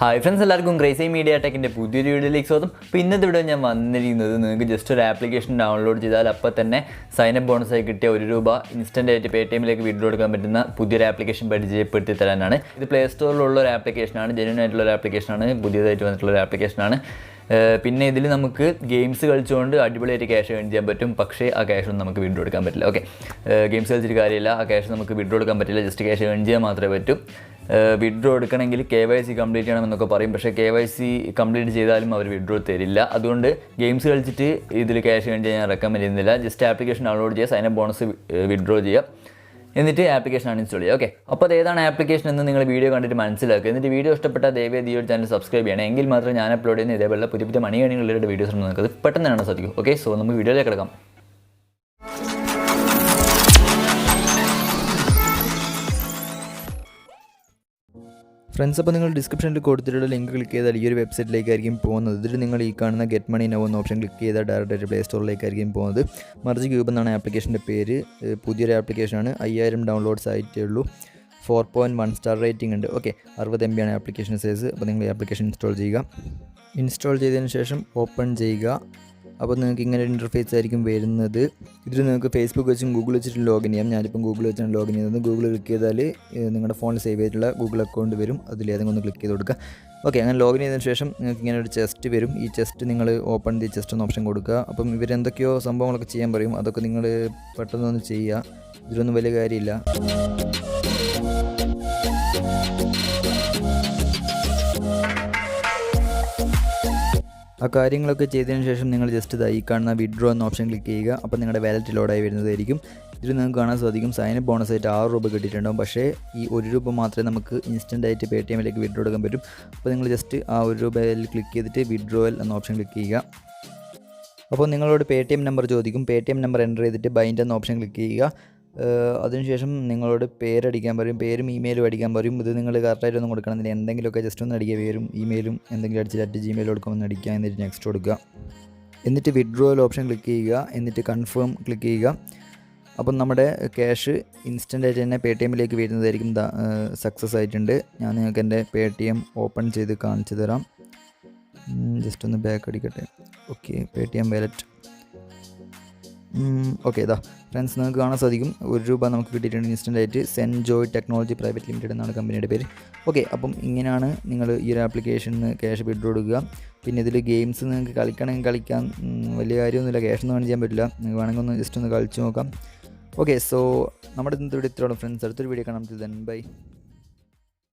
Hi friends, എല്ലാവർക്കും crazy media ടെക്കിൻ്റെ പുതിയൊരു വീഡിയോയിലേക്ക് സ്വാഗതം. അപ്പോൾ ഇന്നത്തെ വീഡിയോ ഞാൻ വന്നിരിക്കുന്നത് നിങ്ങൾക്ക് ജസ്റ്റ് ഒരു ആപ്ലിക്കേഷൻ ഡൗൺലോഡ് ചെയ്താൽ അപ്പോൾ തന്നെ സൈനപ്പ് ബോണസായി കിട്ടിയ ₹1 ഇൻസ്റ്റൻ്റ് ആയിട്ട് പേടിഎമ്മിലേക്ക് വിഡ്രോ എടുക്കാൻ പറ്റുന്ന പുതിയൊരു ആപ്ലിക്കേഷൻ പരിചയപ്പെടുത്തി തരാനാണ്. ഇത് പ്ലേ സ്റ്റോറിലുള്ള ഒരു ആപ്ലിക്കേഷനാണ്, ജെന്യൂൻ ആയിട്ടുള്ള ഒരു ആപ്ലിക്കേഷനാണ്, പുതിയതായിട്ട് വന്നിട്ടുള്ള ഒരു ആപ്ലിക്കേഷനാണ്. പിന്നെ ഇതിൽ നമുക്ക് ഗെയിംസ് കളിച്ചുകൊണ്ട് അടിപൊളിയായിട്ട് ക്യാഷ് ഏൺ ചെയ്യാൻ പറ്റും. പക്ഷേ ആ ക്യാഷൊന്നും നമുക്ക് വിഡ്രോ എടുക്കാൻ പറ്റില്ല. ഓക്കെ, ഗെയിംസ് കളിച്ചിട്ട് കാര്യമില്ല, ആ ക്യാഷ് നമുക്ക് വിഡ്രോ എടുക്കാൻ പറ്റില്ല, ജസ്റ്റ് ക്യാഷ് ഏൺ ചെയ്യാൻ മാത്രമേ പറ്റൂ. വിഡ്രോ എടുക്കണമെങ്കിൽ KYC കംപ്ലീറ്റ് ചെയ്യണമെന്നൊക്കെ പറയും, പക്ഷേ KYC കംപ്ലീറ്റ് ചെയ്താലും അവർ വിഡ്രോ തരില്ല. അതുകൊണ്ട് ഗെയിംസ് കളിച്ചിട്ട് ഇതിൽ ക്യാഷ് ഏൺ ചെയ്യാൻ ഞാൻ റെക്കമെൻഡ് ചെയ്യുന്നില്ല. ജസ്റ്റ് ആപ്ലിക്കേഷൻ ഡൗൺലോഡ് ചെയ്യുക, സൈനപ്പ് ബോണസ് വിഡ്രോ ചെയ്യുക, എന്നിട്ട് ആപ്ലിക്കേഷൻ അൺഇൻസ്റ്റാൾ ചെയ്യുക. ഓക്കെ, അപ്പോൾ അത് ഏതാണ് ആപ്ലിക്കേഷൻ എന്ന് നിങ്ങൾ വീഡിയോ കണ്ടിട്ട് മനസ്സിലാക്കുക. എന്നിട്ട് വീഡിയോ ഇഷ്ടപ്പെട്ടാൽ ദയവേദി ഈ ഒരു ചാനൽ സബ്സ്ക്രൈബ് ചെയ്യണം, എങ്കിൽ മാത്രമേ ഞാൻ അപ്ലോഡ് ചെയ്യുന്ന ഇതേപോലെ പുതിയ പുതിയ മണി ഏണിംഗ് വീഡിയോസ് നിങ്ങൾക്ക് പെട്ടെന്ന് കാണാൻ സാധിക്കും. ഓക്കെ, സോ നമുക്ക് വീഡിയോയിലേക്ക് കിടക്കാം. ഫ്രണ്ട്സ്, അപ്പോൾ നിങ്ങൾ ഡിസ്ക്രിപ്ഷനിൽ കൊടുത്തിട്ടുള്ള ലിങ്ക് ക്ലിക്ക് ചെയ്താൽ ഈ ഒരു വെബ്സൈറ്റിലേക്കായിരിക്കും പോകുന്നത്. ഇതിൽ നിങ്ങൾ ഈ കാണുന്ന ഗെറ്റ് മണി നൗ എന്ന ഓപ്ഷൻ ക്ലിക്ക് ചെയ്താൽ ഡയറക്റ്റായിട്ട് പ്ലേ സ്റ്റോറിലേക്കായിരിക്കും പോകുന്നത്. മർജ് ക്യൂബ് എന്നാണ് ആപ്ലിക്കേഷൻ്റെ പേര്. പുതിയൊരു ആപ്ലിക്കേഷനാണ്, 5000 ഡൗൺലോഡ്സ് ആയിട്ടേ ഉള്ളൂ. 4.1 സ്റ്റാർ റേറ്റിംഗ് ഉണ്ട്. ഓക്കെ, 60 MB ആണ് ആപ്ലിക്കേഷൻ സൈസ്. അപ്പോൾ നിങ്ങൾ ഈ ആപ്ലിക്കേഷൻ ഇൻസ്റ്റാൾ ചെയ്യുക. ഇൻസ്റ്റാൾ ചെയ്തതിന് ശേഷം ഓപ്പൺ ചെയ്യുക. അപ്പോൾ നിങ്ങൾക്ക് ഇങ്ങനെ ഒരു ഇൻ്റർഫേസ് ആയിരിക്കും വരുന്നത്. ഇതിൽ നിങ്ങൾക്ക് ഫേസ്ബുക്ക് വെച്ചും ഗൂഗിൾ വെച്ചിട്ട് ലോഗിൻ ചെയ്യാം. ഞാനിപ്പം ഗൂഗിൾ വെച്ചാണ് ലോഗിൻ ചെയ്യുന്നത്. ഗൂഗിൾ ക്ലിക്ക് ചെയ്താൽ നിങ്ങളുടെ ഫോണിൽ സേവ് ചെയ്തിട്ടുള്ള ഗൂഗിൾ അക്കൗണ്ട് വരും, അതിലേതെങ്കിലും ഒന്ന് ക്ലിക്ക് ചെയ്ത് കൊടുക്കുക. ഓക്കെ, അങ്ങനെ ലോഗിൻ ചെയ്തതിന് ശേഷം നിങ്ങൾക്ക് ഇങ്ങനെ ഒരു ചെസ്റ്റ് വരും. ഈ ചെസ്റ്റ് നിങ്ങൾ ഓപ്പൺ ദി ചെസ്റ്റ് എന്ന ഓപ്ഷൻ കൊടുക്കുക. അപ്പം ഇവരെന്തൊക്കെയോ സംഭവങ്ങളൊക്കെ ചെയ്യാൻ പറയും, അതൊക്കെ നിങ്ങൾ പെട്ടെന്നൊന്ന് ചെയ്യുക. ഇതിലൊന്നും വലിയ കാര്യമില്ല. ആ കാര്യങ്ങളൊക്കെ ചെയ്തതിന് ശേഷം നിങ്ങൾ ജസ്റ്റ് ഈ കാണുന്ന വിഡ്രോ എന്ന ഓപ്ഷൻ ക്ലിക്ക് ചെയ്യുക. അപ്പോൾ നിങ്ങളുടെ വാലറ്റ് ലോഡായി വരുന്നതായിരിക്കും. ഇതിൽ നിങ്ങൾക്ക് കാണാൻ സാധിക്കും സൈനപ്പ് ബോണസായിട്ട് ₹6 കിട്ടിയിട്ടുണ്ടാകും. പക്ഷേ ഈ ₹1 മാത്രമേ നമുക്ക് ഇൻസ്റ്റൻ്റ് ആയിട്ട് പേടിഎമ്മിലേക്ക് വിഡ്രോ എടുക്കാൻ പറ്റും. അപ്പോൾ നിങ്ങൾ ജസ്റ്റ് ആ ₹1 ക്ലിക്ക് ചെയ്തിട്ട് വിഡ്രോവൽ എന്ന ഓപ്ഷൻ ക്ലിക്ക് ചെയ്യുക. അപ്പോൾ നിങ്ങളോട് പേടിഎം നമ്പർ ചോദിക്കും. പേടിഎം നമ്പർ എൻ്റർ ചെയ്തിട്ട് ബൈൻഡ് എന്ന ഓപ്ഷൻ ക്ലിക്ക് ചെയ്യുക. അതിനുശേഷം നിങ്ങളോട് പേരടിക്കാൻ പറയും, പേരും ഇമെയിലും അടിക്കാൻ പറയും. ഇത് നിങ്ങൾ കറക്റ്റായിട്ടൊന്നും കൊടുക്കണം, എന്തെങ്കിലുമൊക്കെ ജസ്റ്റ് ഒന്ന് അടിക്കുക, പേരും ഇമെയിലും എന്തെങ്കിലും അടിച്ചിട്ട് @gmail.com ഒന്ന് അടിക്കുക, എന്നിട്ട് നെക്സ്റ്റ് കൊടുക്കുക. എന്നിട്ട് വിഡ്രോവൽ ഓപ്ഷൻ ക്ലിക്ക് ചെയ്യുക, എന്നിട്ട് കൺഫേം ക്ലിക്ക് ചെയ്യുക. അപ്പം നമ്മുടെ ക്യാഷ് ഇൻസ്റ്റൻ്റ് ആയിട്ട് തന്നെ പേടിഎമ്മിലേക്ക് വരുന്നതായിരിക്കും. സക്സസ് ആയിട്ടുണ്ട്. ഞാൻ നിങ്ങൾക്ക് എൻ്റെ പേടിഎം ഓപ്പൺ ചെയ്ത് കാണിച്ചു തരാം. ജസ്റ്റ് ഒന്ന് ബാക്ക് അടിക്കട്ടെ. Okay, Paytm wallet. ഓക്കെ, ഇതാ ഫ്രണ്ട്സ്, നിങ്ങൾക്ക് കാണാൻ സാധിക്കും ₹1 നമുക്ക് കിട്ടിയിട്ടുണ്ട് ഇൻസ്റ്റൻ്റ് ആയിട്ട്. സെൻജോയ് ടെക്നോളജി പ്രൈവറ്റ് ലിമിറ്റഡ് എന്നാണ് കമ്പനിയുടെ പേര്. ഓക്കെ, അപ്പം ഇങ്ങനെയാണ് നിങ്ങൾ ഈ ഒരു ആപ്ലിക്കേഷനിൽ ക്യാഷ് വിഡ്രോ എടുക്കുക. പിന്നെ ഇതിൽ ഗെയിംസ് നിങ്ങൾക്ക് കളിക്കണമെങ്കിൽ കളിക്കാം, വലിയ കാര്യമൊന്നുമില്ല, ക്യാഷൊന്നും വേണം ചെയ്യാൻ പറ്റില്ല. നിങ്ങൾക്ക് വേണമെങ്കിൽ ഒന്ന് ജസ്റ്റ് ഒന്ന് കളിച്ച് നോക്കാം. ഓക്കെ, സോ നമ്മുടെ ഇന്നത്തെ വീഡിയോ ഇത്രയോളം ഫ്രണ്ട്സ്. അടുത്തൊരു വീഡിയോ കാണാം. Then bye.